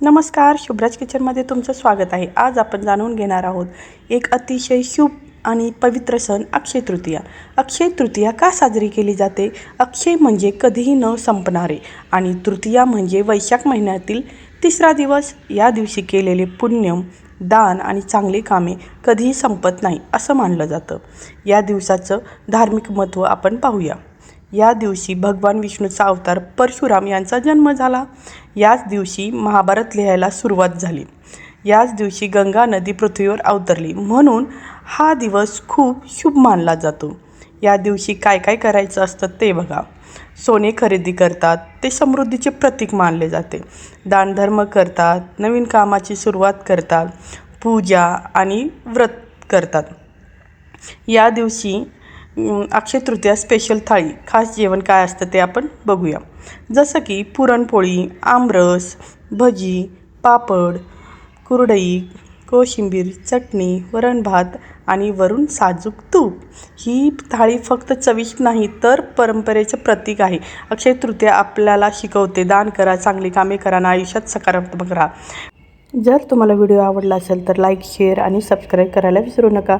नमस्कार, शुभ्राज किचनमध्ये तुमचं स्वागत आहे. आज आपण जाणून घेणार आहोत एक अतिशय शुभ आणि पवित्र सण अक्षय तृतीया. अक्षय तृतीया का साजरी केली जाते? अक्षय म्हणजे कधीही न संपणारे आणि तृतीया म्हणजे वैशाख महिन्यातील तिसरा दिवस. या दिवशी केलेले पुण्य, दान आणि चांगली कामे कधीही संपत नाही असं मानलं जातं. या दिवसाचं धार्मिक महत्त्व आपण पाहूया. या दिवशी भगवान विष्णूचा अवतार परशुराम यांचा जन्म झाला. याच दिवशी महाभारत लिहायला सुरुवात झाली. याच दिवशी गंगा नदी पृथ्वीवर अवतरली, म्हणून हा दिवस खूप शुभ मानला जातो. या दिवशी काय काय करायचं असतं ते बघा. सोने खरेदी करतात, ते समृद्धीचे प्रतीक मानले जाते. दानधर्म करतात, नवीन कामाची सुरुवात करतात, पूजा आणि व्रत करतात. या दिवशी अक्षय तृतीया स्पेशल थाळी, खास जेवण काय असतं ते आपण बघूया. जसं की पुरणपोळी, आमरस, भजी, पापड, कुरडई, कोशिंबीर, चटणी, वरण भात आणि वरून साजूक तूप. ही थाळी फक्त चविष्ट नाही तर परंपरेचं प्रतीक आहे. अक्षय तृतीया आपल्याला शिकवते, दान करा, चांगली कामे करा आणि आयुष्यात सकारात्मक राहा. जर तुम्हाला व्हिडिओ आवडला असेल तर लाईक, शेअर आणि सबस्क्राईब करायला विसरू नका.